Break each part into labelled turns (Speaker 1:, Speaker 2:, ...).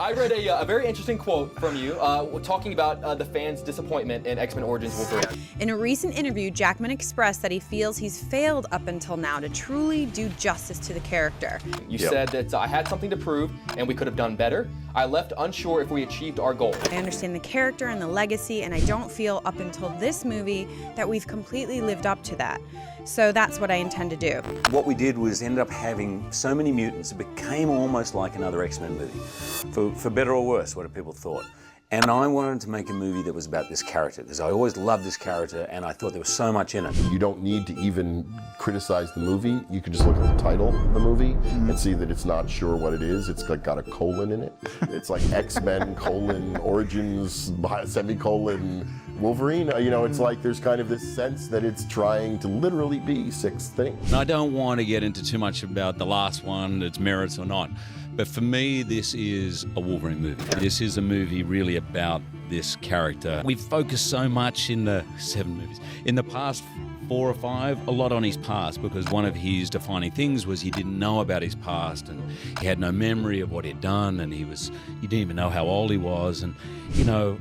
Speaker 1: I read a very interesting quote from you talking about the fans' disappointment in X-Men Origins Wolverine.
Speaker 2: In a recent interview, Jackman expressed that he feels he's failed up until now to truly do justice to the character.
Speaker 1: You said that I had something to prove and we could have done better. I left unsure if we achieved our goal.
Speaker 2: I understand the character and the legacy, and I don't feel up until this movie that we've completely lived up to that. So that's what I intend to do.
Speaker 3: What we did was end up having so many mutants, it became almost like another X-Men movie. For better or worse, what people thought. And I wanted to make a movie that was about this character, because I always loved this character and I thought there was so much in it.
Speaker 4: You don't need to even criticize the movie. You can just look at the title of the movie and see that it's not sure what it is. It's got a colon in it. It's like X-Men colon Origins semicolon Wolverine. You know, it's like there's kind of this sense that it's trying to literally be 6 things.
Speaker 5: And I don't want to get into too much about the last one, its merits or not. But for me, this is a Wolverine movie. This is a movie really about this character. We've focused so much in the 7 movies. In the past 4 or 5, a lot on his past, because one of his defining things was he didn't know about his past and he had no memory of what he'd done, and he didn't even know how old he was. And, you know,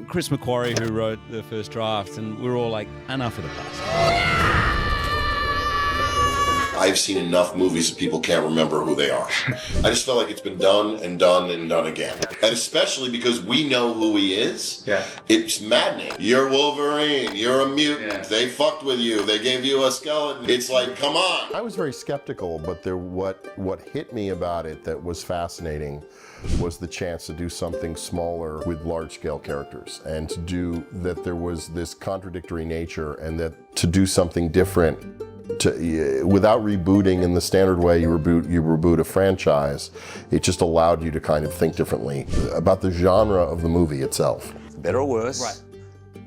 Speaker 5: Chris McQuarrie, who wrote the first draft, and we're all like, enough of the past.
Speaker 6: I've seen enough movies that people can't remember who they are. I just felt like it's been done and done and done again. And especially because we know who he is, it's maddening. You're Wolverine, you're a mutant, they fucked with you, they gave you a skeleton. It's like, come on.
Speaker 4: I was very skeptical, but what hit me about it that was fascinating was the chance to do something smaller with large-scale characters, and to do that there was this contradictory nature, and that to do something different without rebooting in the standard way you reboot a franchise. It just allowed you to kind of think differently about the genre of the movie itself.
Speaker 3: For better or worse,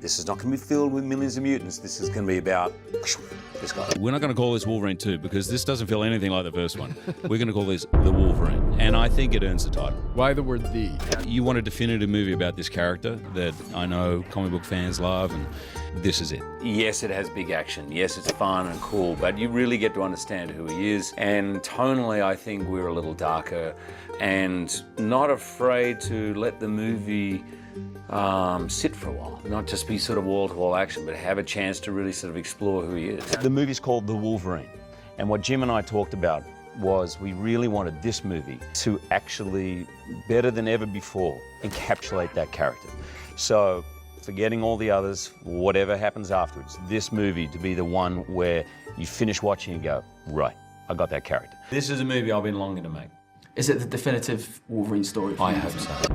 Speaker 3: this is not going to be filled with millions of mutants. This is going to be about this guy.
Speaker 5: We're not going to call this Wolverine 2 because this doesn't feel anything like the first one. We're going to call this The Wolverine, and I think it earns the title.
Speaker 7: Why the word "the"?
Speaker 5: You want a definitive movie about this character that I know comic book fans love, and this is it.
Speaker 3: Yes, it has big action. Yes, it's fun and cool, but you really get to understand who he is. And tonally, I think we're a little darker and not afraid to let the movie sit for a while, not just be sort of wall-to-wall action, but have a chance to really sort of explore who he is. The movie's called The Wolverine, and what Jim and I talked about was we really wanted this movie to actually, better than ever before, encapsulate that character. So, forgetting all the others, whatever happens afterwards, this movie to be the one where you finish watching and go, right, I got that character. This is a movie I've been longing to make.
Speaker 8: Is it the definitive Wolverine story?
Speaker 5: I hope so.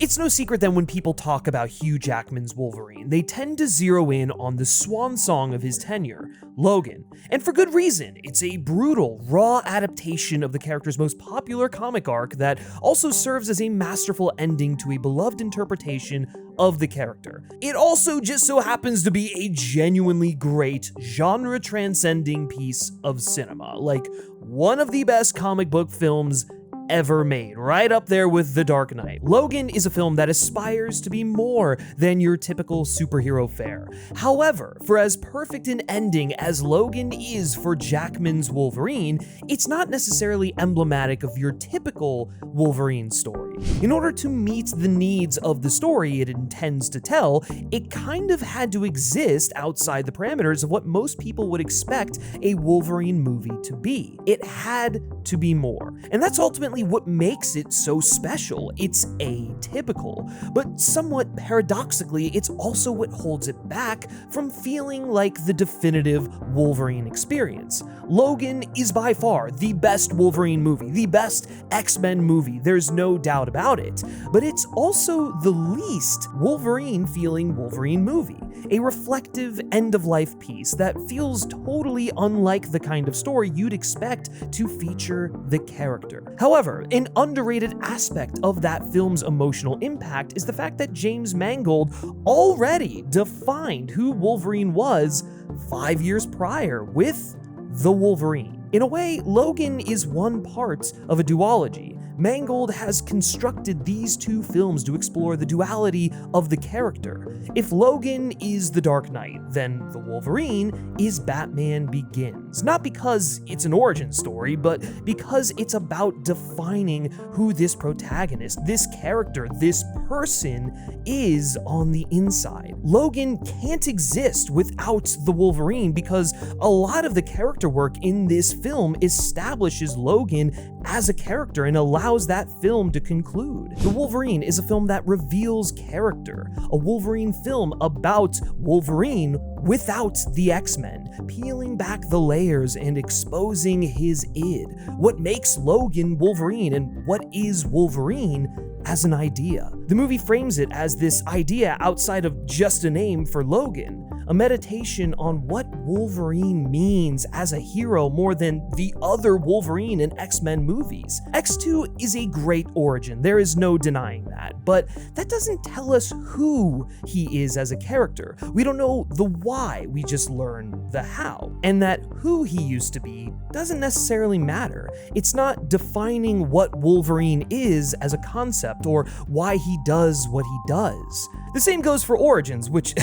Speaker 9: It's no secret that when people talk about Hugh Jackman's Wolverine, they tend to zero in on the swan song of his tenure, Logan. And for good reason. It's a brutal, raw adaptation of the character's most popular comic arc that also serves as a masterful ending to a beloved interpretation of the character. It also just so happens to be a genuinely great, genre-transcending piece of cinema, like one of the best comic book films ever made, right up there with The Dark Knight. Logan is a film that aspires to be more than your typical superhero fare. However, for as perfect an ending as Logan is for Jackman's Wolverine, it's not necessarily emblematic of your typical Wolverine story. In order to meet the needs of the story it intends to tell, it kind of had to exist outside the parameters of what most people would expect a Wolverine movie to be. It had to be more. And that's ultimately what makes it so special. It's atypical, but somewhat paradoxically, it's also what holds it back from feeling like the definitive Wolverine experience. Logan is by far the best Wolverine movie, the best X-Men movie, there's no doubt about it, but it's also the least Wolverine-feeling Wolverine movie, a reflective end-of-life piece that feels totally unlike the kind of story you'd expect to feature the character. However, an underrated aspect of that film's emotional impact is the fact that James Mangold already defined who Wolverine was 5 years prior with The Wolverine. In a way, Logan is one part of a duology, Mangold has constructed these two films to explore the duality of the character. If Logan is The Dark Knight, then the Wolverine is Batman Begins. Not because it's an origin story, but because it's about defining who this protagonist, this character, this person is on the inside. Logan can't exist without the Wolverine because a lot of the character work in this film establishes Logan as a character and allows that film to conclude. The Wolverine is a film that reveals character, a Wolverine film about Wolverine without the X-Men, peeling back the layers and exposing his id, what makes Logan Wolverine and what is Wolverine as an idea. The movie frames it as this idea outside of just a name for Logan, a meditation on what Wolverine means as a hero more than the other Wolverine in X-Men movies. X2 is a great origin, there is no denying that, but that doesn't tell us who he is as a character. We don't know the why, we just learn the how. And that who he used to be doesn't necessarily matter. It's not defining what Wolverine is as a concept or why he does what he does. The same goes for Origins, which,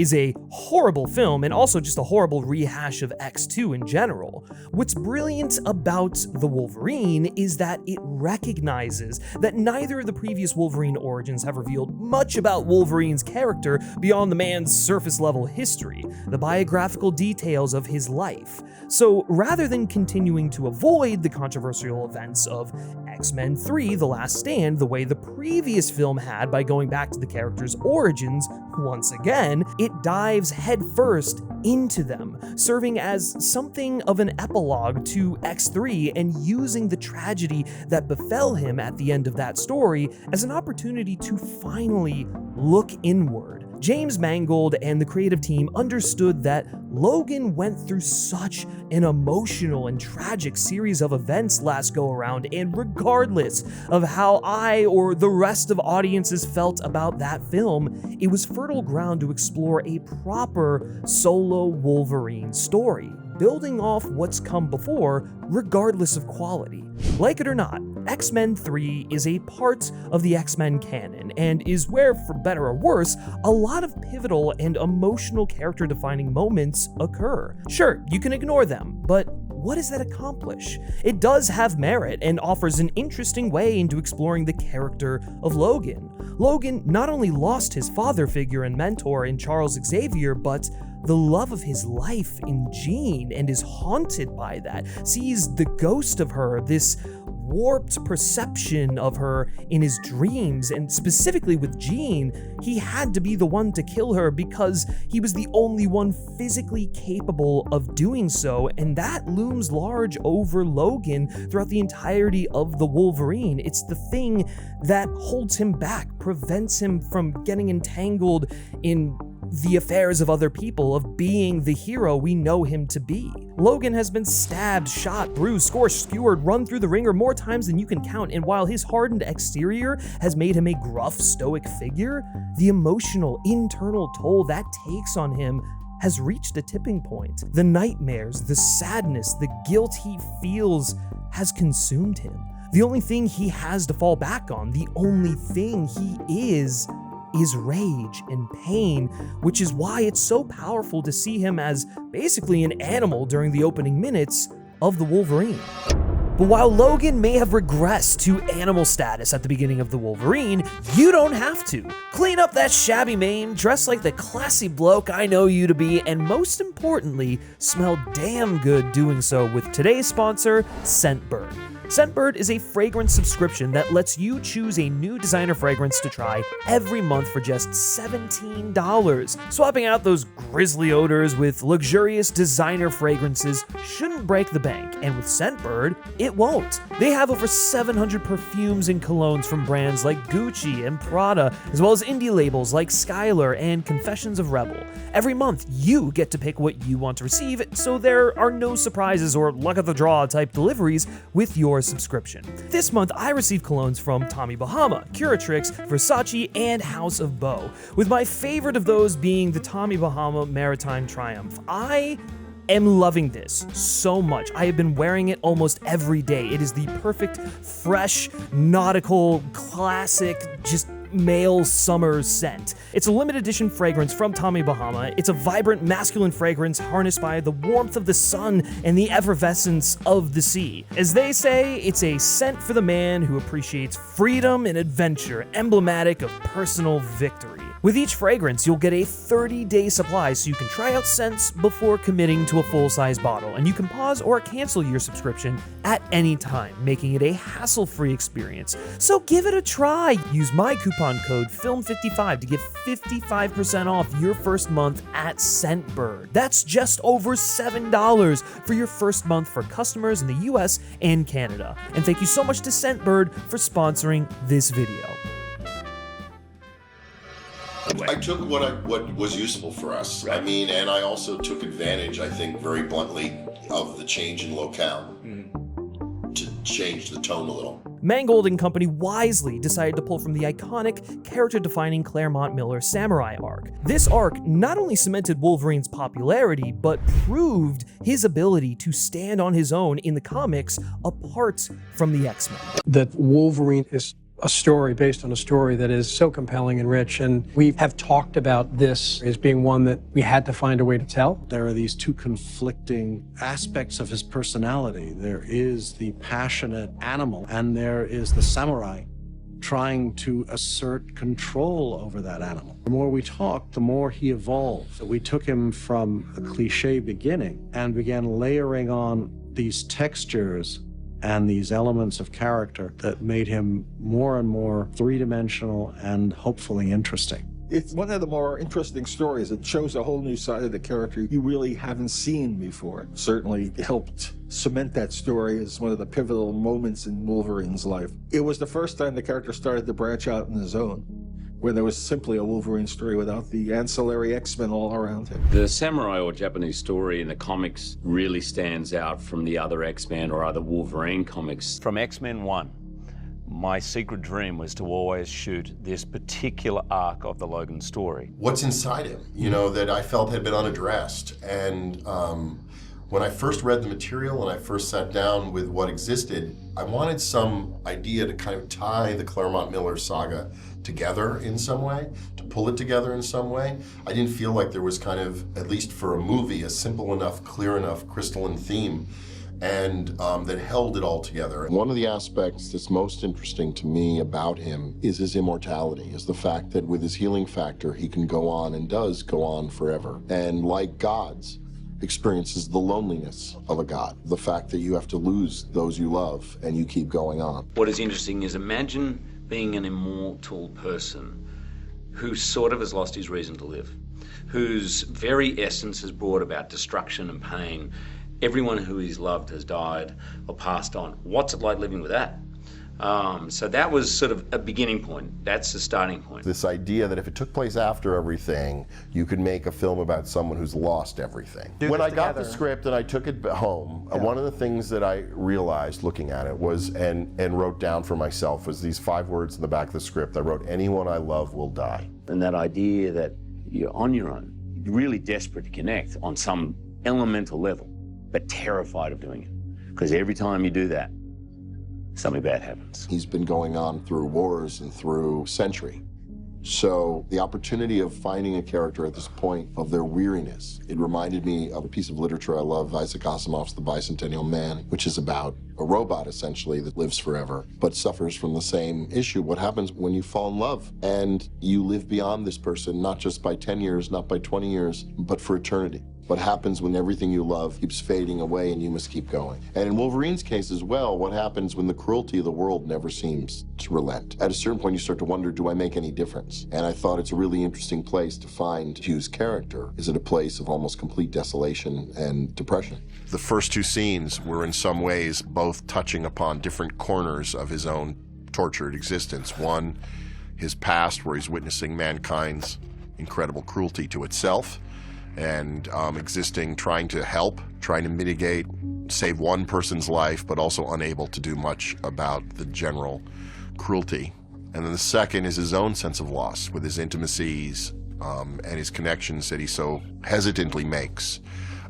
Speaker 9: is a horrible film and also just a horrible rehash of X2 in general. What's brilliant about The Wolverine is that it recognizes that neither of the previous Wolverine origins have revealed much about Wolverine's character beyond the man's surface-level history, the biographical details of his life. So rather than continuing to avoid the controversial events of X-Men 3: The Last Stand the way the previous film had by going back to the character's origins once again, it dives headfirst into them, serving as something of an epilogue to X3 and using the tragedy that befell him at the end of that story as an opportunity to finally look inward. James Mangold and the creative team understood that Logan went through such an emotional and tragic series of events last go around, and regardless of how I or the rest of audiences felt about that film, it was fertile ground to explore a proper solo Wolverine story, building off what's come before, regardless of quality. Like it or not, X-Men 3 is a part of the X-Men canon, and is where, for better or worse, a lot of pivotal and emotional character-defining moments occur. Sure, you can ignore them, but what does that accomplish? It does have merit and offers an interesting way into exploring the character of Logan. Logan not only lost his father figure and mentor in Charles Xavier, but the love of his life in Jean, and is haunted by that, sees the ghost of her, this warped perception of her in his dreams, and specifically with Jean, he had to be the one to kill her because he was the only one physically capable of doing so, and that looms large over Logan throughout the entirety of the Wolverine. It's the thing that holds him back, prevents him from getting entangled in the affairs of other people, of being the hero we know him to be. Logan has been stabbed, shot, bruised, scorched, skewered, run through the ringer more times than you can count, and while his hardened exterior has made him a gruff, stoic figure, the emotional, internal toll that takes on him has reached a tipping point. The nightmares, the sadness, the guilt he feels has consumed him. The only thing he has to fall back on, the only thing he is rage and pain, which is why it's so powerful to see him as basically an animal during the opening minutes of The Wolverine. But while Logan may have regressed to animal status at the beginning of The Wolverine, you don't have to. Clean up that shabby mane, dress like the classy bloke I know you to be, and most importantly, smell damn good doing so with today's sponsor, Scentbird. Scentbird is a fragrance subscription that lets you choose a new designer fragrance to try every month for just $17. Swapping out those grisly odors with luxurious designer fragrances shouldn't break the bank, and with Scentbird, it won't. They have over 700 perfumes and colognes from brands like Gucci and Prada, as well as indie labels like Skylar and Confessions of Rebel. Every month, you get to pick what you want to receive, so there are no surprises or luck of the draw type deliveries with your subscription. This month, I received colognes from Tommy Bahama, Curatrix, Versace, and House of Beau, with my favorite of those being the Tommy Bahama Maritime Triumph. I am loving this so much. I have been wearing it almost every day. It is the perfect, fresh, nautical, classic, just male summer scent. It's a limited edition fragrance from Tommy Bahama. It's a vibrant masculine fragrance harnessed by the warmth of the sun and the effervescence of the sea. As they say, it's a scent for the man who appreciates freedom and adventure, emblematic of personal victory. With each fragrance, you'll get a 30-day supply so you can try out scents before committing to a full-size bottle, and you can pause or cancel your subscription at any time, making it a hassle-free experience. So give it a try. Use my coupon code FILM55 to get 55% off your first month at Scentbird. That's just over $7 for your first month for customers in the US and Canada. And thank you so much to Scentbird for sponsoring this video.
Speaker 6: I took what was useful for us. I mean, and I also took advantage, I think, very bluntly, of the change in locale to change the tone a little.
Speaker 9: Mangold and Company wisely decided to pull from the iconic, character-defining Claremont Miller Samurai arc. This arc not only cemented Wolverine's popularity, but proved his ability to stand on his own in the comics apart from the X-Men.
Speaker 7: That Wolverine is a story based on a story that is so compelling and rich, and we have talked about this as being one that we had to find a way to tell.
Speaker 10: There are these two conflicting aspects of his personality. There is the passionate animal, and there is the samurai trying to assert control over that animal. The more we talked, the more he evolved. So we took him from a cliche beginning and began layering on these textures and these elements of character that made him more and more three-dimensional and hopefully interesting.
Speaker 11: It's one of the more interesting stories. It shows a whole new side of the character you really haven't seen before. Certainly helped cement that story as one of the pivotal moments in Wolverine's life. It was the first time the character started to branch out on his own, where there was simply a Wolverine story without the ancillary X-Men all around him.
Speaker 3: The samurai or Japanese story in the comics really stands out from the other X-Men or other Wolverine comics.
Speaker 12: From X-Men 1, my secret dream was to always shoot this particular arc of the Logan story.
Speaker 6: What's inside him, you know, that I felt had been unaddressed. And when I first read the material and I first sat down with what existed, I wanted some idea to kind of tie the Claremont Miller saga together in some way, to pull it together in some way. I didn't feel like there was kind of, at least for a movie, a simple enough, clear enough, crystalline theme and that held it all together. One of the aspects that's most interesting to me about him is his immortality, is the fact that with his healing factor, he can go on and does go on forever. And like gods, experiences the loneliness of a god, the fact that you have to lose those you love and you keep going on.
Speaker 3: What is interesting is imagine being an immortal person who sort of has lost his reason to live, whose very essence has brought about destruction and pain. Everyone who he's loved has died or passed on. What's it like living with that? So that was sort of a beginning point. That's the starting point.
Speaker 6: This idea that if it took place after everything, you could make a film about someone who's lost everything. When I got the script and I took it home, one of the things that I realized looking at it was, and wrote down for myself, was these 5 words in the back of the script. I wrote, "Anyone I love will die."
Speaker 3: And that idea that you're on your own, you're really desperate to connect on some elemental level, but terrified of doing it. Because every time you do that, something bad happens.
Speaker 6: He's been going on through wars and through century. So the opportunity of finding a character at this point of their weariness, it reminded me of a piece of literature I love, Isaac Asimov's The Bicentennial Man, which is about a robot essentially that lives forever, but suffers from the same issue. What happens when you fall in love and you live beyond this person, not just by 10 years, not by 20 years, but for eternity? What happens when everything you love keeps fading away and you must keep going? And in Wolverine's case as well, what happens when the cruelty of the world never seems to relent? At a certain point, you start to wonder, do I make any difference? And I thought it's a really interesting place to find Hugh's character, is at a place of almost complete desolation and depression. The first 2 scenes were in some ways both touching upon different corners of his own tortured existence. One, his past, where he's witnessing mankind's incredible cruelty to itself, and existing, trying to help, trying to mitigate, save one person's life, but also unable to do much about the general cruelty. And then the second is his own sense of loss with his intimacies and his connections that he so hesitantly makes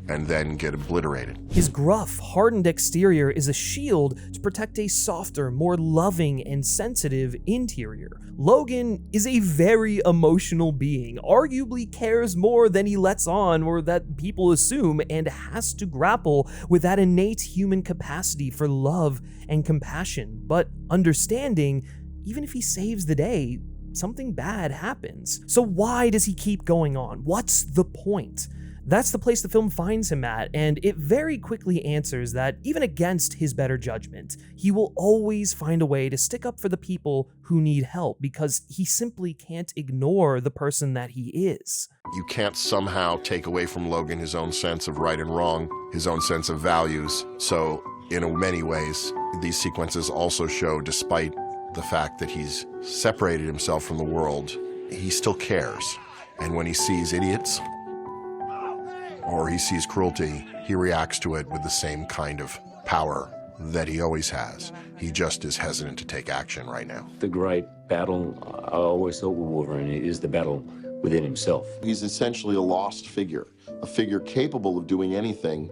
Speaker 4: and then get obliterated.
Speaker 9: His gruff, hardened exterior is a shield to protect a softer, more loving and sensitive interior. Logan is a very emotional being, arguably cares more than he lets on or that people assume, and has to grapple with that innate human capacity for love and compassion. But understanding, even if he saves the day, something bad happens. So why does he keep going on? What's the point? That's the place the film finds him at, and it very quickly answers that even against his better judgment, he will always find a way to stick up for the people who need help, because he simply can't ignore the person that he is.
Speaker 4: You can't somehow take away from Logan his own sense of right and wrong, his own sense of values. So in many ways, these sequences also show, despite the fact that he's separated himself from the world, he still cares. And when he sees idiots, or he sees cruelty, he reacts to it with the same kind of power that he always has. He just is hesitant to take action right now.
Speaker 3: The great battle, I always thought with Wolverine, is the battle within himself.
Speaker 6: He's essentially a lost figure, a figure capable of doing anything,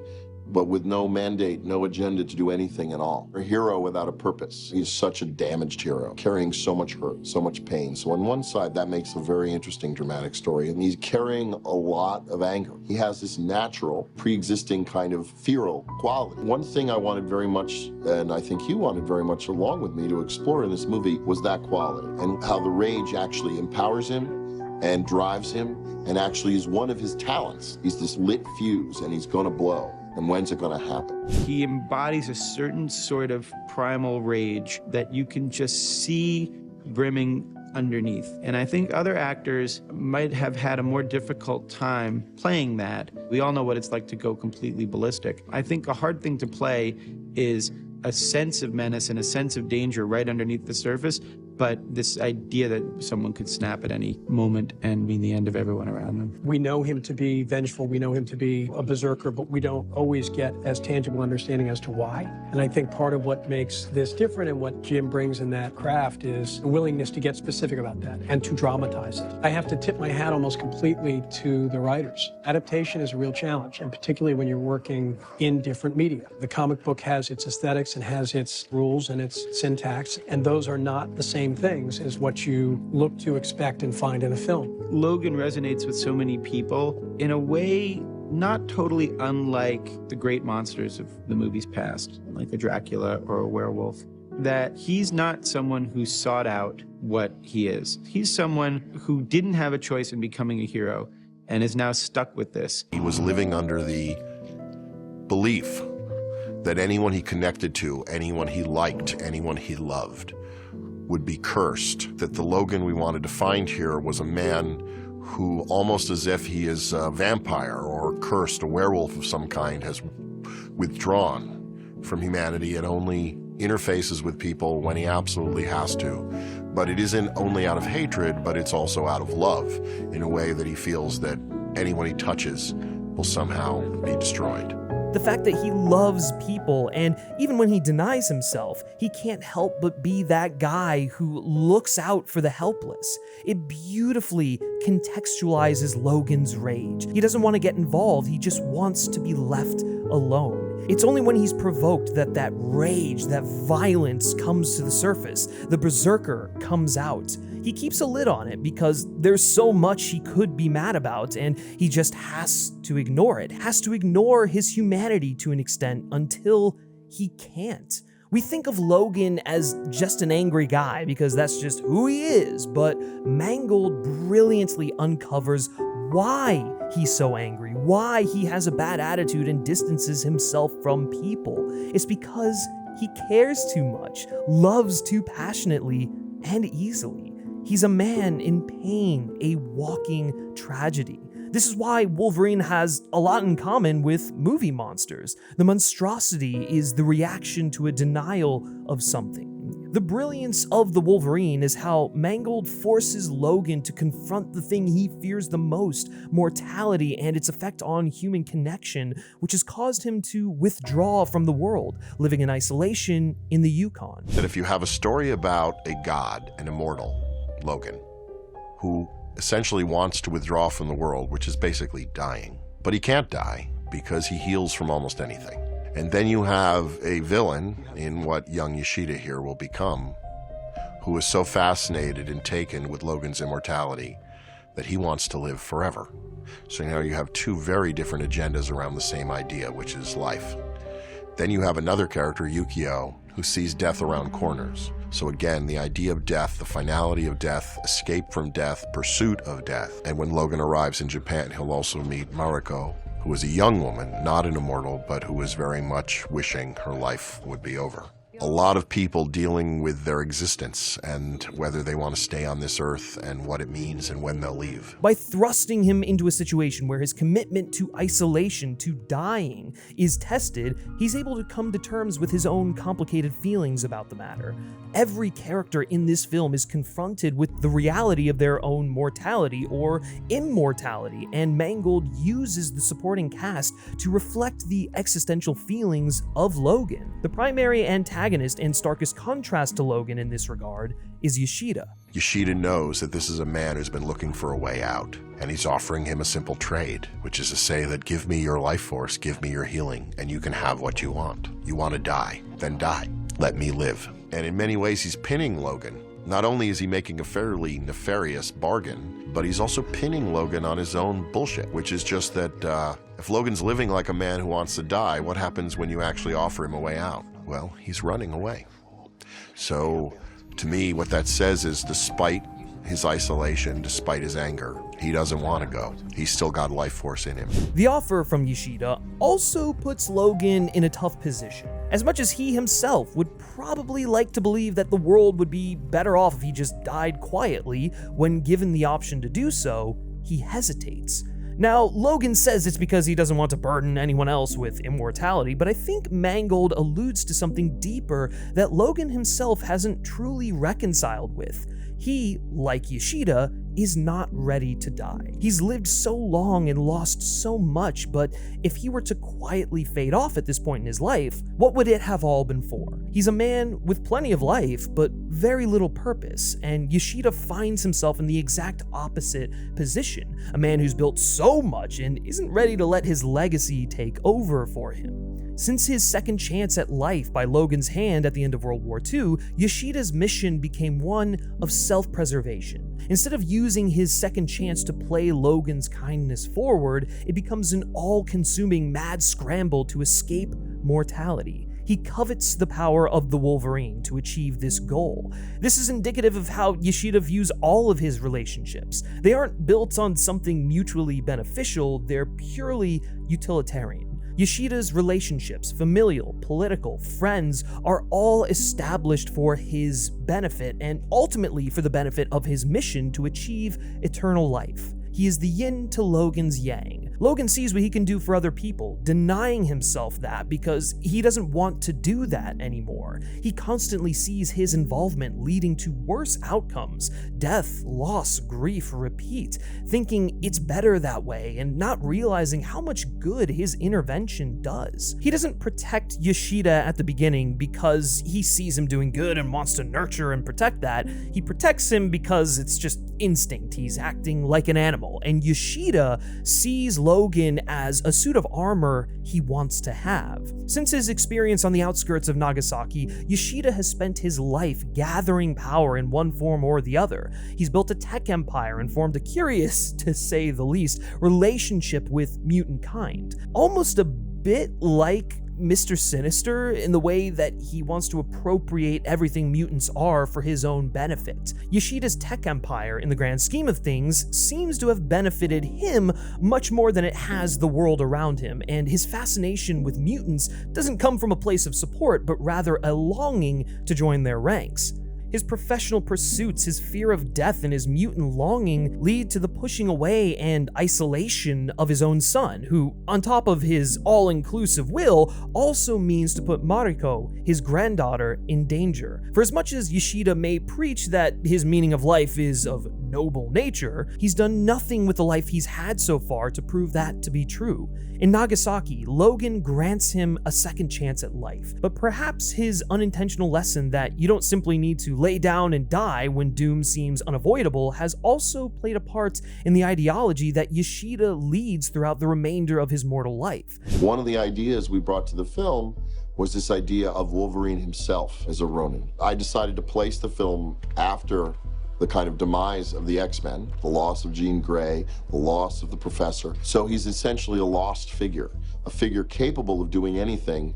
Speaker 6: but with no mandate, no agenda to do anything at all. A hero without a purpose. He's such a damaged hero, carrying so much hurt, so much pain. So on one side, that makes a very interesting dramatic story, and he's carrying a lot of anger. He has this natural, pre-existing kind of feral quality. One thing I wanted very much, and I think you wanted very much along with me to explore in this movie, was that quality, and how the rage actually empowers him and drives him, and actually is one of his talents. He's this lit fuse, and he's gonna blow. And when's it going to happen?
Speaker 13: He embodies a certain sort of primal rage that you can just see brimming underneath. And I think other actors might have had a more difficult time playing that. We all know what it's like to go completely ballistic. I think a hard thing to play is a sense of menace and a sense of danger right underneath the surface, but this idea that someone could snap at any moment and mean the end of everyone around them.
Speaker 7: We know him to be vengeful, we know him to be a berserker, but we don't always get as tangible understanding as to why. And I think part of what makes this different and what Jim brings in that craft is a willingness to get specific about that and to dramatize it. I have to tip my hat almost completely to the writers. Adaptation is a real challenge, and particularly when you're working in different media. The comic book has its aesthetics and has its rules and its syntax, and those are not the same things as what you look to expect and find in a film.
Speaker 13: Logan resonates with so many people in a way not totally unlike the great monsters of the movies past, like a Dracula or a werewolf, that he's not someone who sought out what he is. He's someone who didn't have a choice in becoming a hero and is now stuck with this.
Speaker 4: He was living under the belief that anyone he connected to, anyone he liked, anyone he loved, would be cursed. That the Logan we wanted to find here was a man who, almost as if he is a vampire or cursed, a werewolf of some kind, has withdrawn from humanity and only interfaces with people when he absolutely has to. But it isn't only out of hatred, but it's also out of love, in a way that he feels that anyone he touches will somehow be destroyed.
Speaker 9: The fact that he loves people, and even when he denies himself, he can't help but be that guy who looks out for the helpless. It beautifully contextualizes Logan's rage. He doesn't want to get involved, he just wants to be left alone. It's only when he's provoked that that rage, that violence comes to the surface. The berserker comes out. He keeps a lid on it because there's so much he could be mad about, and he just has to ignore it, has to ignore his humanity to an extent until he can't. We think of Logan as just an angry guy because that's just who he is, but Mangold brilliantly uncovers why he's so angry, why he has a bad attitude and distances himself from people. It's because he cares too much, loves too passionately and easily. He's a man in pain, a walking tragedy. This is why Wolverine has a lot in common with movie monsters. The monstrosity is the reaction to a denial of something. The brilliance of the Wolverine is how Mangold forces Logan to confront the thing he fears the most, mortality and its effect on human connection, which has caused him to withdraw from the world, living in isolation in the Yukon.
Speaker 4: That if you have a story about a god, an immortal, Logan, who essentially wants to withdraw from the world, which is basically dying, but he can't die because he heals from almost anything. And then you have a villain in what young Yashida here will become, who is so fascinated and taken with Logan's immortality that he wants to live forever. So now you have two very different agendas around the same idea, which is life. Then you have another character, Yukio, who sees death around corners. So again, the idea of death, the finality of death, escape from death, pursuit of death. And when Logan arrives in Japan, he'll also meet Mariko, who is a young woman, not an immortal, but who is very much wishing her life would be over. A lot of people dealing with their existence and whether they want to stay on this earth and what it means and when they'll leave.
Speaker 9: By thrusting him into a situation where his commitment to isolation, to dying, is tested, he's able to come to terms with his own complicated feelings about the matter. Every character in this film is confronted with the reality of their own mortality or immortality, and Mangold uses the supporting cast to reflect the existential feelings of Logan. The primary antagonist and starkest contrast to Logan in this regard is Yashida.
Speaker 4: Yashida knows that this is a man who's been looking for a way out, and he's offering him a simple trade, which is to say that give me your life force, give me your healing, and you can have what you want. You want to die? Then die. Let me live. And in many ways, he's pinning Logan. Not only is he making a fairly nefarious bargain, but he's also pinning Logan on his own bullshit, which is just that if Logan's living like a man who wants to die, what happens when you actually offer him a way out? Well, he's running away. So, to me, what that says is despite his isolation, despite his anger, he doesn't want to go. He's still got life force in him.
Speaker 9: The offer from Yashida also puts Logan in a tough position. As much as he himself would probably like to believe that the world would be better off if he just died quietly, when given the option to do so, he hesitates. Now, Logan says it's because he doesn't want to burden anyone else with immortality, but I think Mangold alludes to something deeper that Logan himself hasn't truly reconciled with. He, like Yashida, is not ready to die. He's lived so long and lost so much, but if he were to quietly fade off at this point in his life, what would it have all been for? He's a man with plenty of life, but very little purpose, and Yashida finds himself in the exact opposite position, a man who's built so much and isn't ready to let his legacy take over for him. Since his second chance at life by Logan's hand at the end of World War II, Yashida's mission became one of self-preservation. Instead of using his second chance to play Logan's kindness forward, it becomes an all-consuming mad scramble to escape mortality. He covets the power of the Wolverine to achieve this goal. This is indicative of how Yashida views all of his relationships. They aren't built on something mutually beneficial, they're purely utilitarian. Yashida's relationships, familial, political, friends, are all established for his benefit and ultimately for the benefit of his mission to achieve eternal life. He is the yin to Logan's yang. Logan sees what he can do for other people, denying himself that because he doesn't want to do that anymore. He constantly sees his involvement leading to worse outcomes, death, loss, grief, repeat, thinking it's better that way and not realizing how much good his intervention does. He doesn't protect Yashida at the beginning because he sees him doing good and wants to nurture and protect that. He protects him because it's just instinct. He's acting like an animal, and Yashida sees Logan as a suit of armor he wants to have. Since his experience on the outskirts of Nagasaki, Yashida has spent his life gathering power in one form or the other. He's built a tech empire and formed a curious, to say the least, relationship with mutant kind. Almost a bit like Mr. Sinister in the way that he wants to appropriate everything mutants are for his own benefit. Yashida's tech empire, in the grand scheme of things, seems to have benefited him much more than it has the world around him, and his fascination with mutants doesn't come from a place of support, but rather a longing to join their ranks. His professional pursuits, his fear of death, and his mutant longing lead to the pushing away and isolation of his own son, who, on top of his all-inclusive will, also means to put Mariko, his granddaughter, in danger. For as much as Yashida may preach that his meaning of life is of noble nature, he's done nothing with the life he's had so far to prove that to be true. In Nagasaki, Logan grants him a second chance at life, but perhaps his unintentional lesson that you don't simply need to lay down and die when doom seems unavoidable has also played a part in the ideology that Yashida leads throughout the remainder of his mortal life.
Speaker 6: One of the ideas we brought to the film was this idea of Wolverine himself as a ronin. I decided to place the film after the kind of demise of the X-Men, the loss of Jean Grey, the loss of the Professor. So he's essentially a lost figure, a figure capable of doing anything,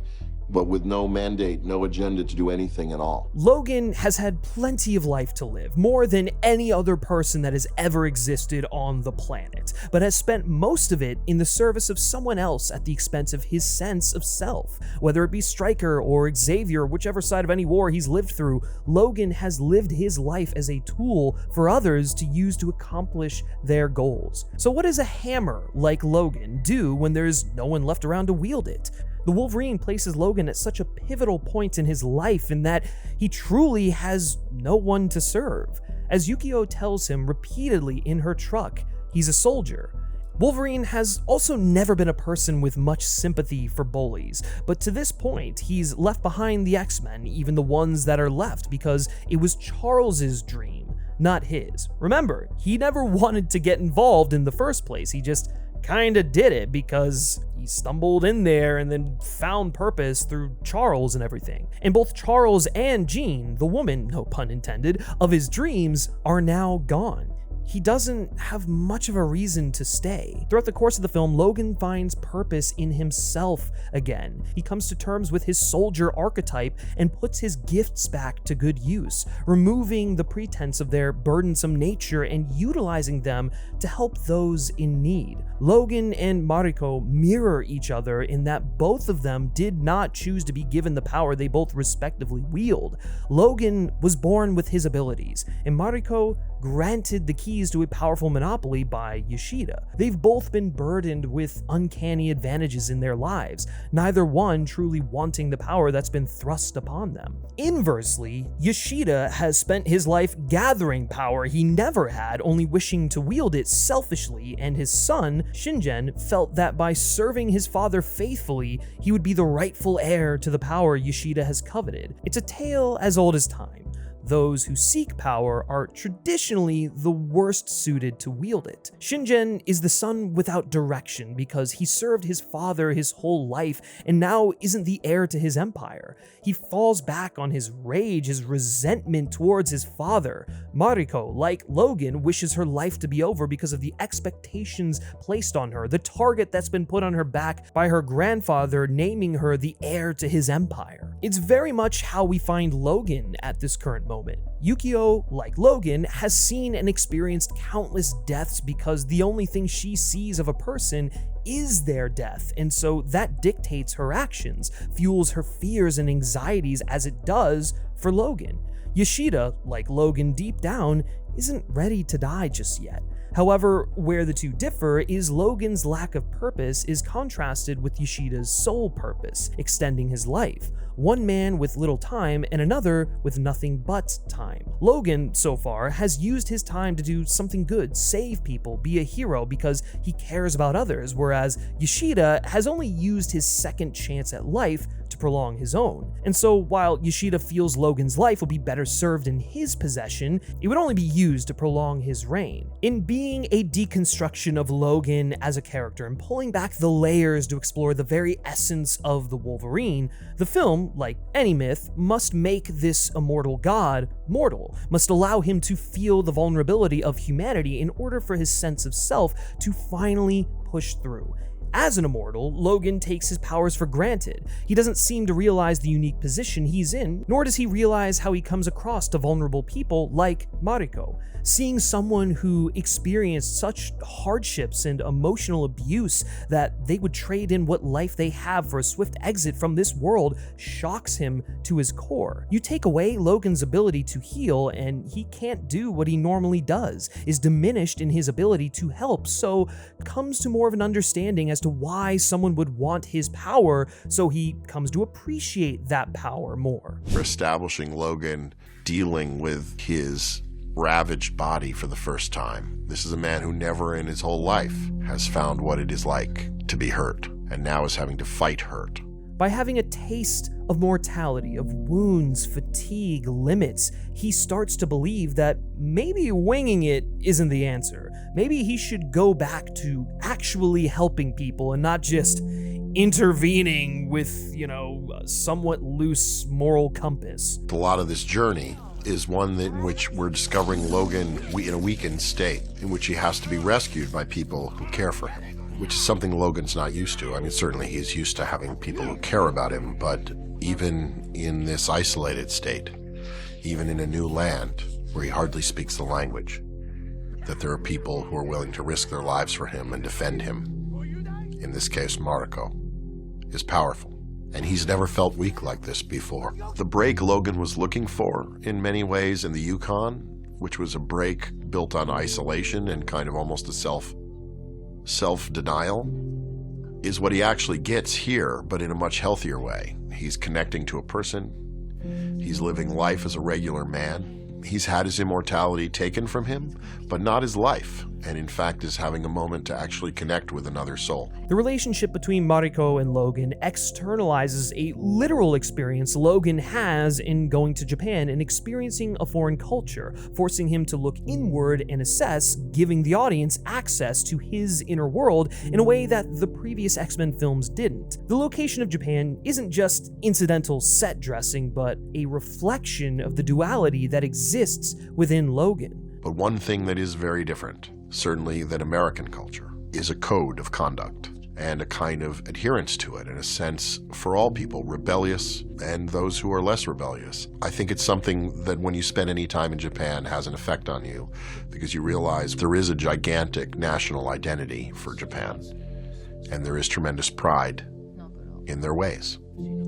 Speaker 6: but with no mandate, no agenda to do anything at all.
Speaker 9: Logan has had plenty of life to live, more than any other person that has ever existed on the planet, but has spent most of it in the service of someone else at the expense of his sense of self. Whether it be Stryker or Xavier, whichever side of any war he's lived through, Logan has lived his life as a tool for others to use to accomplish their goals. So what does a hammer like Logan do when there's no one left around to wield it? The Wolverine places Logan at such a pivotal point in his life in that he truly has no one to serve. As Yukio tells him repeatedly in her truck, he's a soldier. Wolverine has also never been a person with much sympathy for bullies, but to this point, he's left behind the X-Men, even the ones that are left, because it was Charles's dream, not his. Remember, he never wanted to get involved in the first place, he just kinda did it because he stumbled in there and then found purpose through Charles and everything. And both Charles and Jean, the woman, no pun intended, of his dreams are now gone. He doesn't have much of a reason to stay. Throughout the course of the film, Logan finds purpose in himself again. He comes to terms with his soldier archetype and puts his gifts back to good use, removing the pretense of their burdensome nature and utilizing them to help those in need. Logan and Mariko mirror each other in that both of them did not choose to be given the power they both respectively wield. Logan was born with his abilities, and Mariko granted the keys to a powerful monopoly by Yashida. They've both been burdened with uncanny advantages in their lives, neither one truly wanting the power that's been thrust upon them. Inversely, Yashida has spent his life gathering power he never had, only wishing to wield it selfishly, and his son, Shingen, felt that by serving his father faithfully, he would be the rightful heir to the power Yashida has coveted. It's a tale as old as time. Those who seek power are traditionally the worst suited to wield it. Shingen is the son without direction because he served his father his whole life and now isn't the heir to his empire. He falls back on his rage, his resentment towards his father. Mariko, like Logan, wishes her life to be over because of the expectations placed on her, the target that's been put on her back by her grandfather naming her the heir to his empire. It's very much how we find Logan at this current moment. Yukio, like Logan, has seen and experienced countless deaths because the only thing she sees of a person is their death, and so that dictates her actions, fuels her fears and anxieties as it does for Logan. Yashida, like Logan deep down, isn't ready to die just yet. However, where the two differ is Logan's lack of purpose is contrasted with Yashida's sole purpose, extending his life. One man with little time and another with nothing but time. Logan, so far, has used his time to do something good, save people, be a hero because he cares about others, whereas Yashida has only used his second chance at life to prolong his own. And so while Yashida feels Logan's life will be better served in his possession, it would only be used to prolong his reign. In being a deconstruction of Logan as a character and pulling back the layers to explore the very essence of the Wolverine, the film, like any myth, must make this immortal god mortal, must allow him to feel the vulnerability of humanity in order for his sense of self to finally push through. As an immortal, Logan takes his powers for granted. He doesn't seem to realize the unique position he's in, nor does he realize how he comes across to vulnerable people like Mariko. Seeing someone who experienced such hardships and emotional abuse that they would trade in what life they have for a swift exit from this world shocks him to his core. You take away Logan's ability to heal, and he can't do what he normally does, is diminished in his ability to help, so comes to more of an understanding as to why someone would want his power, so he comes to appreciate that power more.
Speaker 6: For establishing Logan dealing with his ravaged body for the first time. This is a man who never in his whole life has found what it is like to be hurt, and now is having to fight hurt.
Speaker 9: By having a taste of mortality, of wounds, fatigue, limits, he starts to believe that maybe winging it isn't the answer. Maybe he should go back to actually helping people and not just intervening with, a somewhat loose moral compass.
Speaker 6: A lot of this journey is one in which we're discovering Logan in a weakened state, in which he has to be rescued by people who care for him, which is something Logan's not used to. I mean, certainly he's used to having people who care about him, but even in this isolated state, even in a new land where he hardly speaks the language, that there are people who are willing to risk their lives for him and defend him, in this case Mariko, is powerful. And he's never felt weak like this before. The break Logan was looking for, in many ways, in the Yukon, which was a break built on isolation and kind of almost a self-denial, is what he actually gets here, but in a much healthier way. He's connecting to a person. He's living life as a regular man. He's had his immortality taken from him, but not his life, and in fact is having a moment to actually connect with another soul.
Speaker 9: The relationship between Mariko and Logan externalizes a literal experience Logan has in going to Japan and experiencing a foreign culture, forcing him to look inward and assess, giving the audience access to his inner world in a way that the previous X-Men films didn't. The location of Japan isn't just incidental set dressing, but a reflection of the duality that exists within Logan.
Speaker 6: But one thing that is very different, certainly than American culture, is a code of conduct and a kind of adherence to it, in a sense, for all people, rebellious and those who are less rebellious. I think it's something that when you spend any time in Japan has an effect on you, because you realize there is a gigantic national identity for Japan, and there is tremendous pride in their ways,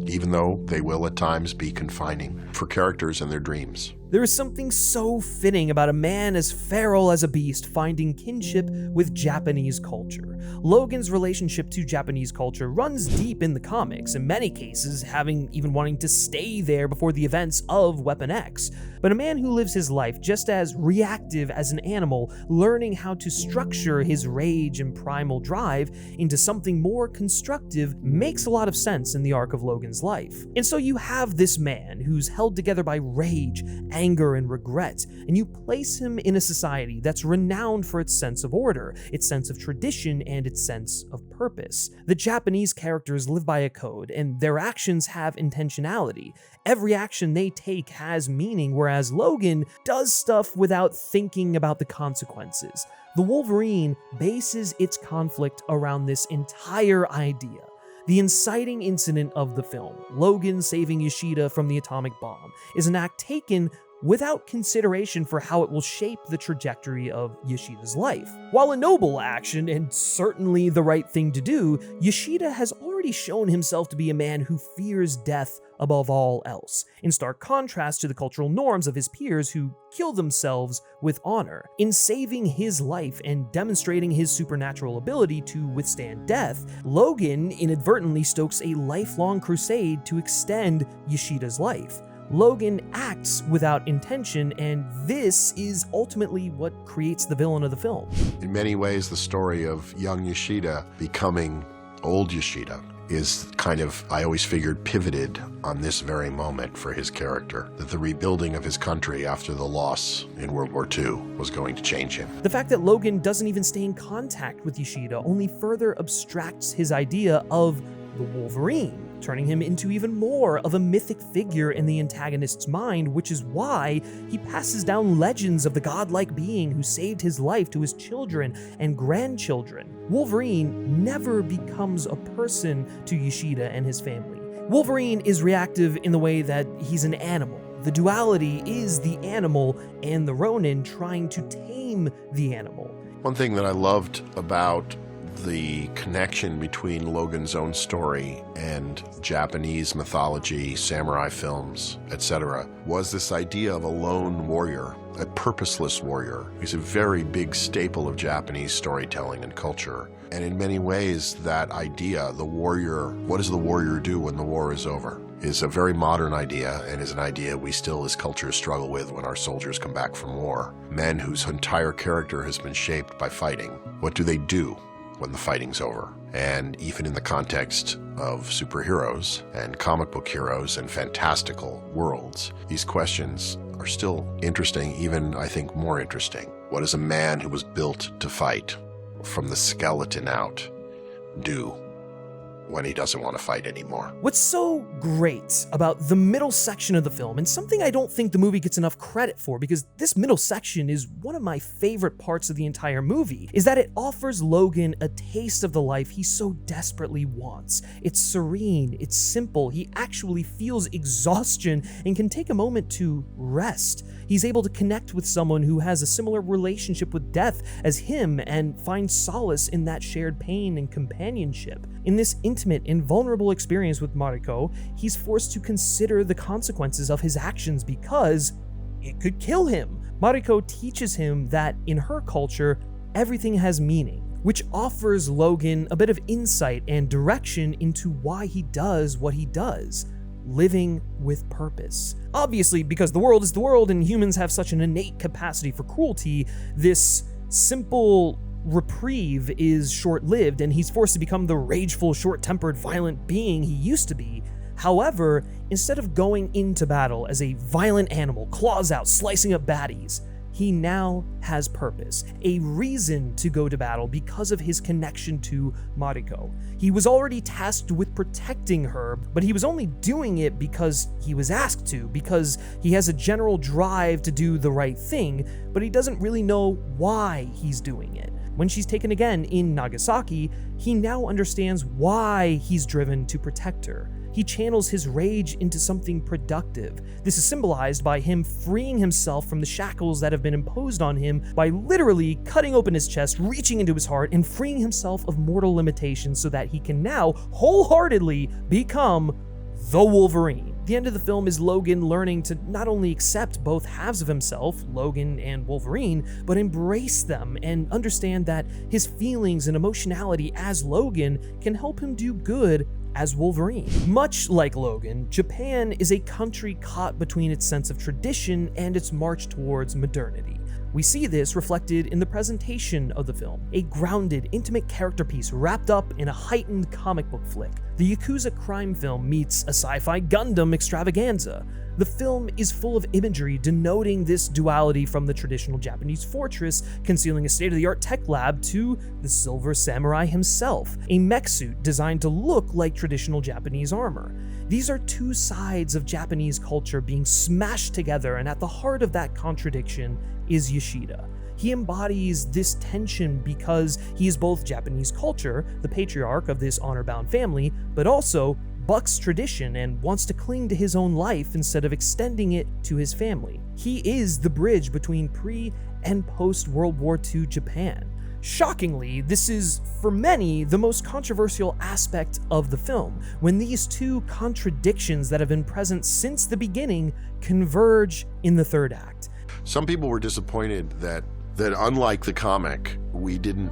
Speaker 6: even though they will at times be confining for characters and their dreams.
Speaker 9: There is something so fitting about a man as feral as a beast finding kinship with Japanese culture. Logan's relationship to Japanese culture runs deep in the comics, in many cases having even wanting to stay there before the events of Weapon X. But a man who lives his life just as reactive as an animal, learning how to structure his rage and primal drive into something more constructive makes a lot of sense in the arc of Logan's life. And so you have this man who's held together by rage, anger, and regret, and you place him in a society that's renowned for its sense of order, its sense of tradition, and its sense of purpose. The Japanese characters live by a code, and their actions have intentionality. Every action they take has meaning, whereas Logan does stuff without thinking about the consequences. The Wolverine bases its conflict around this entire idea. The inciting incident of the film, Logan saving Yashida from the atomic bomb, is an act taken without consideration for how it will shape the trajectory of Yashida's life. While a noble action and certainly the right thing to do, Yashida has already shown himself to be a man who fears death above all else, in stark contrast to the cultural norms of his peers who kill themselves with honor. In saving his life and demonstrating his supernatural ability to withstand death, Logan inadvertently stokes a lifelong crusade to extend Yashida's life. Logan acts without intention, and this is ultimately what creates the villain of the film.
Speaker 6: In many ways, the story of young Yashida becoming old Yashida is kind of, I always figured, pivoted on this very moment for his character, that the rebuilding of his country after the loss in World War II was going to change him.
Speaker 9: The fact that Logan doesn't even stay in contact with Yashida only further abstracts his idea of the Wolverine, turning him into even more of a mythic figure in the antagonist's mind, which is why he passes down legends of the godlike being who saved his life to his children and grandchildren. Wolverine never becomes a person to Yashida and his family. Wolverine is reactive in the way that he's an animal. The duality is the animal and the ronin trying to tame the animal.
Speaker 6: One thing that I loved about the connection between Logan's own story and Japanese mythology, samurai films, etc., was this idea of a lone warrior, a purposeless warrior. He's a very big staple of Japanese storytelling and culture. And in many ways, that idea, the warrior, what does the warrior do when the war is over?
Speaker 4: is a very modern idea and is an idea we still as cultures struggle with when our soldiers come back from war. Men whose entire character has been shaped by fighting. What do they do when the fighting's over? And even in the context of superheroes and comic book heroes and fantastical worlds, these questions are still interesting, even I think more interesting. What does a man who was built to fight from the skeleton out do when he doesn't want to fight anymore?
Speaker 9: What's so great about the middle section of the film, and something I don't think the movie gets enough credit for, because this middle section is one of my favorite parts of the entire movie, is that it offers Logan a taste of the life he so desperately wants. It's serene, it's simple, he actually feels exhaustion and can take a moment to rest. He's able to connect with someone who has a similar relationship with death as him and find solace in that shared pain and companionship. In this intimate and vulnerable experience with Mariko, he's forced to consider the consequences of his actions because it could kill him. Mariko teaches him that in her culture, everything has meaning, which offers Logan a bit of insight and direction into why he does what he does. Living with purpose. Obviously, because the world is the world and humans have such an innate capacity for cruelty, this simple reprieve is short-lived and he's forced to become the rageful, short-tempered, violent being he used to be. However, instead of going into battle as a violent animal, claws out, slicing up baddies, he now has purpose, a reason to go to battle because of his connection to Mariko. He was already tasked with protecting her, but he was only doing it because he was asked to, because he has a general drive to do the right thing, but he doesn't really know why he's doing it. When she's taken again in Nagasaki, he now understands why he's driven to protect her. He channels his rage into something productive. This is symbolized by him freeing himself from the shackles that have been imposed on him by literally cutting open his chest, reaching into his heart, and freeing himself of mortal limitations so that he can now wholeheartedly become the Wolverine. The end of the film is Logan learning to not only accept both halves of himself, Logan and Wolverine, but embrace them and understand that his feelings and emotionality as Logan can help him do good as Wolverine. Much like Logan, Japan is a country caught between its sense of tradition and its march towards modernity. We see this reflected in the presentation of the film, a grounded, intimate character piece wrapped up in a heightened comic book flick. The Yakuza crime film meets a sci-fi Gundam extravaganza. The film is full of imagery denoting this duality from the traditional Japanese fortress concealing a state-of-the-art tech lab to the Silver Samurai himself, a mech suit designed to look like traditional Japanese armor. These are two sides of Japanese culture being smashed together, and at the heart of that contradiction is Yashida. He embodies this tension because he is both Japanese culture, the patriarch of this honor-bound family, but also bucks tradition and wants to cling to his own life instead of extending it to his family. He is the bridge between pre- and post-World War II Japan. Shockingly, this is, for many, the most controversial aspect of the film, when these two contradictions that have been present since the beginning converge in the third act.
Speaker 4: Some people were disappointed that unlike the comic, we didn't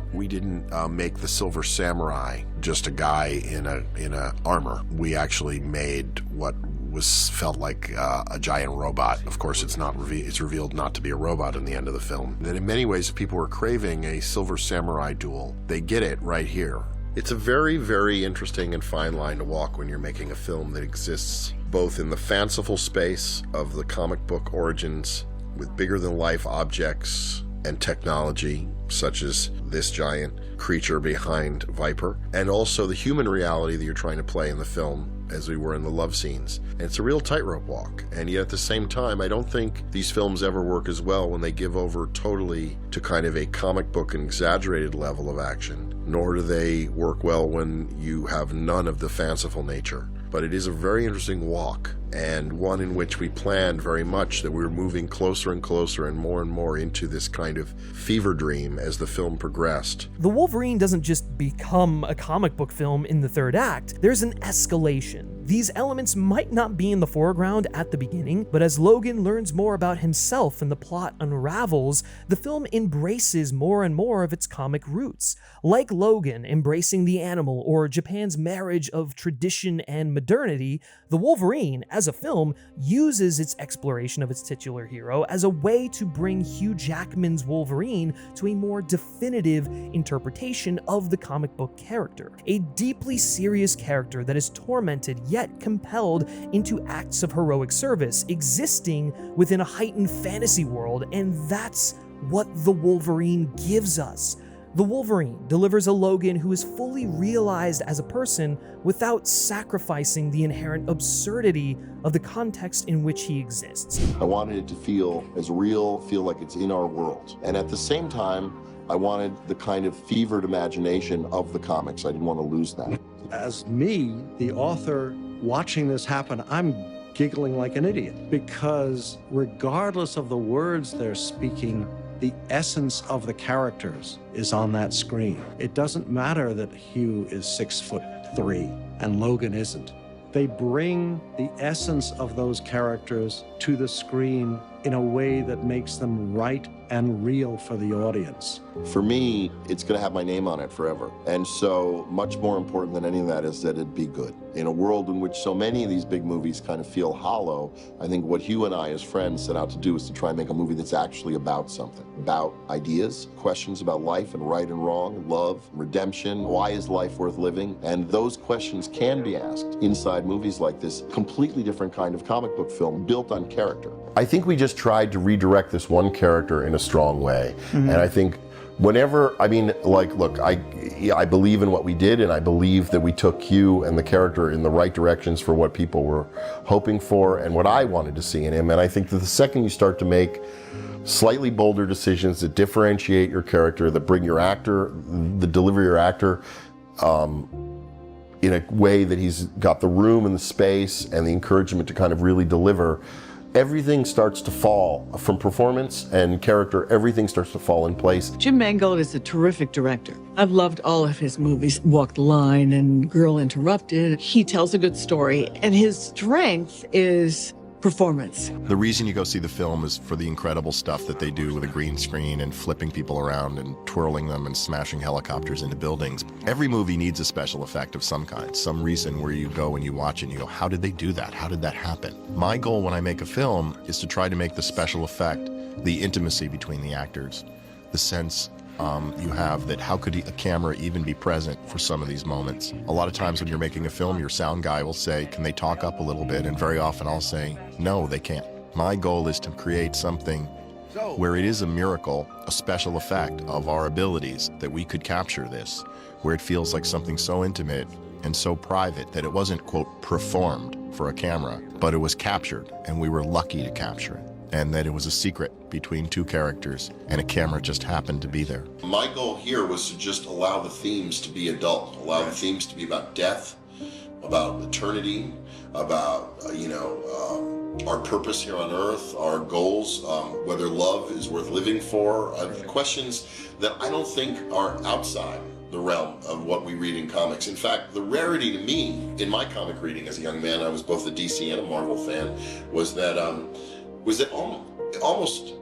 Speaker 4: make the Silver Samurai just a guy in a armor. We actually made what felt like a giant robot. Of course, it's revealed not to be a robot in the end of the film. That in many ways, if people were craving a Silver Samurai duel, they get it right here. It's a very, very interesting and fine line to walk when you're making a film that exists both in the fanciful space of the comic book origins with bigger-than-life objects and technology, such as this giant creature behind Viper, and also the human reality that you're trying to play in the film, as we were in the love scenes. And it's a real tightrope walk, and yet at the same time, I don't think these films ever work as well when they give over totally to kind of a comic book and exaggerated level of action, nor do they work well when you have none of the fanciful nature. But it is a very interesting walk, and one in which we planned very much that we were moving closer and closer and more into this kind of fever dream as the film progressed.
Speaker 9: The Wolverine doesn't just become a comic book film in the third act, there's an escalation. These elements might not be in the foreground at the beginning, but as Logan learns more about himself and the plot unravels, the film embraces more and more of its comic roots. Like Logan embracing the animal or Japan's marriage of tradition and modernity, The Wolverine, as a film, uses its exploration of its titular hero as a way to bring Hugh Jackman's Wolverine to a more definitive interpretation of the comic book character. A deeply serious character that is tormented yet compelled into acts of heroic service, existing within a heightened fantasy world, and that's what The Wolverine gives us. The Wolverine delivers a Logan who is fully realized as a person without sacrificing the inherent absurdity of the context in which he exists.
Speaker 4: I wanted it to feel as real, feel like it's in our world. And at the same time, I wanted the kind of fevered imagination of the comics. I didn't want to lose that.
Speaker 10: As me, the author, watching this happen, I'm giggling like an idiot, because regardless of the words they're speaking, the essence of the characters is on that screen. It doesn't matter that Hugh is 6'3" and Logan isn't. They bring the essence of those characters to the screen in a way that makes them right and real for the audience.
Speaker 4: For me, it's going to have my name on it forever. And so much more important than any of that is that it be good. In a world in which so many of these big movies kind of feel hollow, I think what Hugh and I as friends set out to do is to try and make a movie that's actually about something. About ideas, questions about life and right and wrong, love, redemption, why is life worth living? And those questions can be asked inside movies like this. Completely different kind of comic book film built on character. I think we just tried to redirect this one character in a strong way. And I think whenever, I mean, like, look, I believe in what we did, and I believe that we took Hugh and the character in the right directions for what people were hoping for and what I wanted to see in him. And I think that the second you start to make slightly bolder decisions that differentiate your character, that bring your actor, that deliver your actor in a way that he's got the room and the space and the encouragement to kind of really deliver, everything starts to fall from performance and character. Everything starts to fall in place.
Speaker 14: Jim Mangold is a terrific director. I've loved all of his movies, Walk the Line and Girl Interrupted. He tells a good story, and his strength is performance.
Speaker 15: The reason you go see the film is for the incredible stuff that they do with a green screen and flipping people around and twirling them and smashing helicopters into buildings. Every movie needs a special effect of some kind, some reason where you go and you watch and you go, how did they do that? How did that happen? My goal when I make a film is to try to make the special effect, the intimacy between the actors, the sense you have that how could a camera even be present for some of these moments. A lot of times when you're making a film, your sound guy will say, can they talk up a little bit? And very often I'll say, no, they can't. My goal is to create something where it is a miracle, a special effect of our abilities that we could capture this, where it feels like something so intimate and so private that it wasn't, quote, performed for a camera, but it was captured and we were lucky to capture it. And that it was a secret between two characters, and a camera just happened to be there.
Speaker 6: My goal here was to just allow the themes to be adult, allow the themes to be about death, about eternity, about, our purpose here on Earth, our goals, whether love is worth living for, questions that I don't think are outside the realm of what we read in comics. In fact, the rarity to me in my comic reading as a young man, I was both a DC and a Marvel fan, was that almost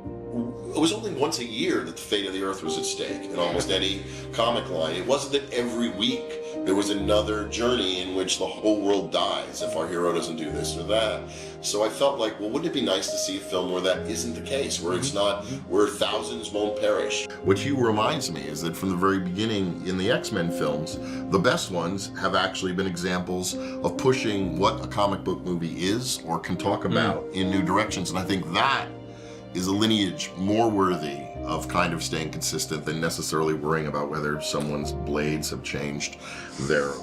Speaker 6: it was only once a year that the fate of the Earth was at stake in almost any comic line. It wasn't that every week there was another journey in which the whole world dies if our hero doesn't do this or that. So I felt like, well, wouldn't it be nice to see a film where that isn't the case, where it's not, where thousands won't perish? What Hugh reminds me is that from the very beginning in the X-Men films, the best ones have actually been examples of pushing what a comic book movie is or can talk about in new directions. And I think that is a lineage more worthy of kind of staying consistent than necessarily worrying about whether someone's blades have changed their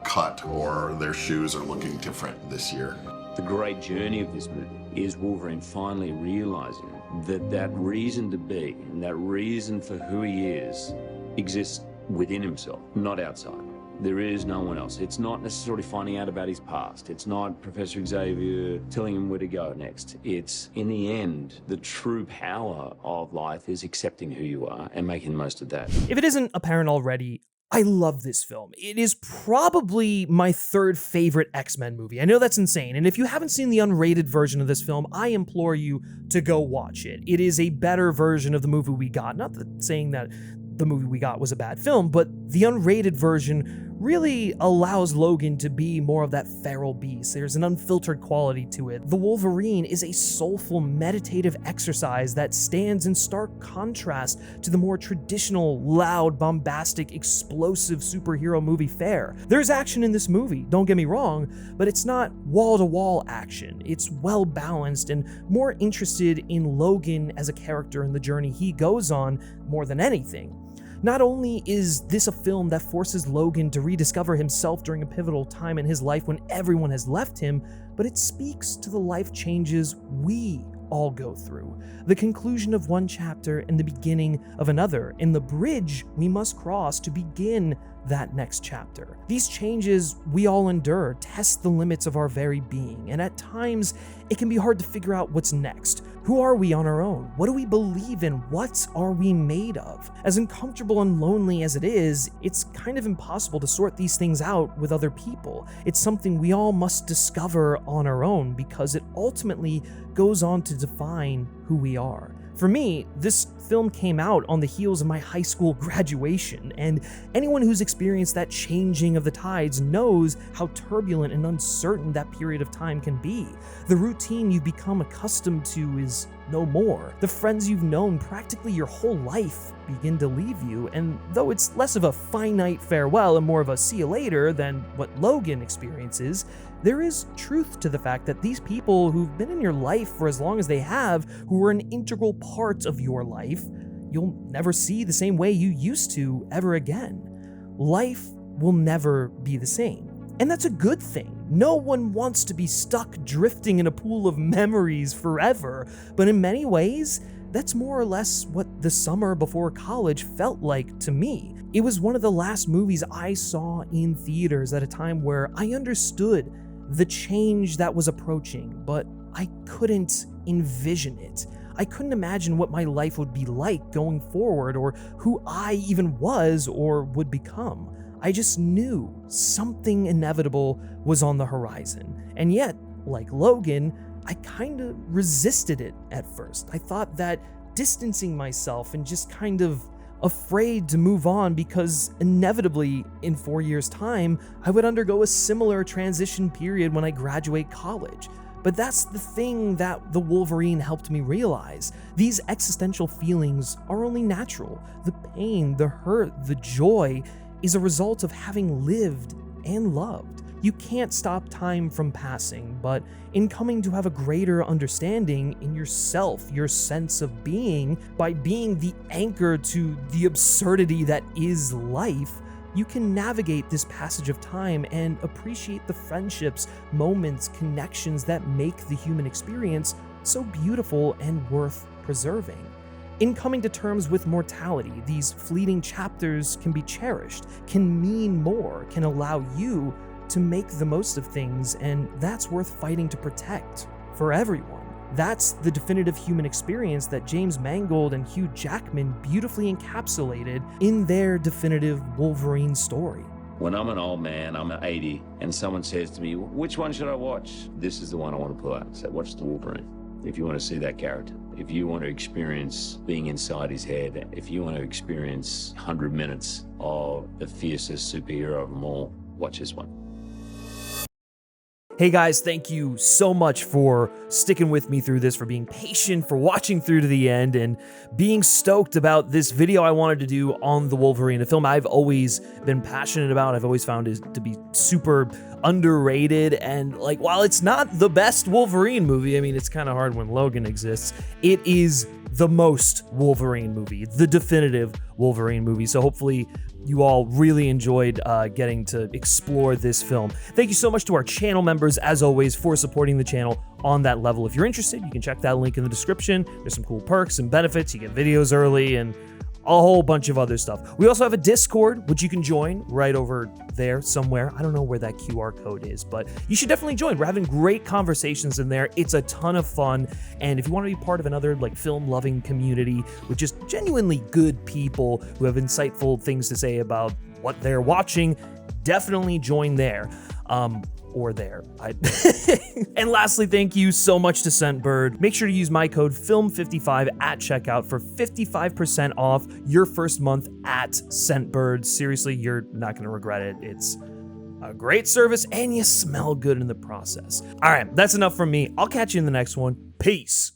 Speaker 6: cut or their shoes are looking different this year.
Speaker 3: The great journey of this movie is Wolverine finally realizing that reason to be and that reason for who he is exists within himself, not outside. There is no one else. It's not necessarily finding out about his past. It's not Professor Xavier telling him where to go next. It's, in the end, the true power of life is accepting who you are and making the most of that.
Speaker 9: If it isn't apparent already, I love this film. It is probably my third favorite X-Men movie. I know that's insane, and if you haven't seen the unrated version of this film, I implore you to go watch it. It is a better version of the movie we got. Not that saying that the movie we got was a bad film, but the unrated version really allows Logan to be more of that feral beast. There's an unfiltered quality to it. The Wolverine is a soulful, meditative exercise that stands in stark contrast to the more traditional, loud, bombastic, explosive superhero movie fare. There's action in this movie, don't get me wrong, but it's not wall-to-wall action. It's well-balanced and more interested in Logan as a character and the journey he goes on more than anything. Not only is this a film that forces Logan to rediscover himself during a pivotal time in his life when everyone has left him, but it speaks to the life changes we all go through. The conclusion of one chapter and the beginning of another, and the bridge we must cross to begin that next chapter. These changes we all endure test the limits of our very being, and at times it can be hard to figure out what's next. Who are we on our own? What do we believe in? What are we made of? As uncomfortable and lonely as it is, it's kind of impossible to sort these things out with other people. It's something we all must discover on our own because it ultimately goes on to define who we are. For me, this film came out on the heels of my high school graduation, and anyone who's experienced that changing of the tides knows how turbulent and uncertain that period of time can be. The routine you've become accustomed to is no more. The friends you've known practically your whole life begin to leave you, and though it's less of a finite farewell and more of a see you later than what Logan experiences, there is truth to the fact that these people who've been in your life for as long as they have, who were an integral part of your life, you'll never see the same way you used to ever again. Life will never be the same. And that's a good thing. No one wants to be stuck drifting in a pool of memories forever, but in many ways, that's more or less what the summer before college felt like to me. It was one of the last movies I saw in theaters at a time where I understood the change that was approaching, but I couldn't envision it. I couldn't imagine what my life would be like going forward, or who I even was or would become. I just knew something inevitable was on the horizon. And yet, like Logan, I kind of resisted it at first. I thought that distancing myself and just kind of afraid to move on because inevitably in 4 years' time, I would undergo a similar transition period when I graduate college. But that's the thing that the Wolverine helped me realize. These existential feelings are only natural. The pain, the hurt, the joy is a result of having lived and loved. You can't stop time from passing, but in coming to have a greater understanding in yourself, your sense of being, by being the anchor to the absurdity that is life, you can navigate this passage of time and appreciate the friendships, moments, connections that make the human experience so beautiful and worth preserving. In coming to terms with mortality, these fleeting chapters can be cherished, can mean more, can allow you to make the most of things, and that's worth fighting to protect for everyone. That's the definitive human experience that James Mangold and Hugh Jackman beautifully encapsulated in their definitive Wolverine story.
Speaker 3: When I'm an old man, I'm 80, and someone says to me, which one should I watch? This is the one I want to pull out. So watch the Wolverine. If you want to see that character, if you want to experience being inside his head, if you want to experience 100 minutes of the fiercest superhero of them all, watch this one.
Speaker 9: Hey guys, thank you so much for sticking with me through this, for being patient, for watching through to the end, and being stoked about this video I wanted to do on the Wolverine, a film I've always been passionate about. I've always found it to be super underrated, and like, while it's not the best Wolverine movie, I mean, it's kind of hard when Logan exists, it is the most Wolverine movie, the definitive Wolverine movie. So hopefully you all really enjoyed getting to explore this film. Thank you so much to our channel members, as always, for supporting the channel on that level. If you're interested, you can check that link in the description. There's some cool perks and benefits. You get videos early and a whole bunch of other stuff. We also have a Discord, which you can join right over there somewhere. I don't know where that QR code is, but you should definitely join. We're having great conversations in there. It's a ton of fun. And if you want to be part of another like film loving community with just genuinely good people who have insightful things to say about what they're watching, definitely join there. Or there. And lastly, thank you so much to Scentbird. Make sure to use my code FILM55 at checkout for 55% off your first month at Scentbird. Seriously, you're not gonna regret it. It's a great service and you smell good in the process. All right, that's enough from me. I'll catch you in the next one. Peace.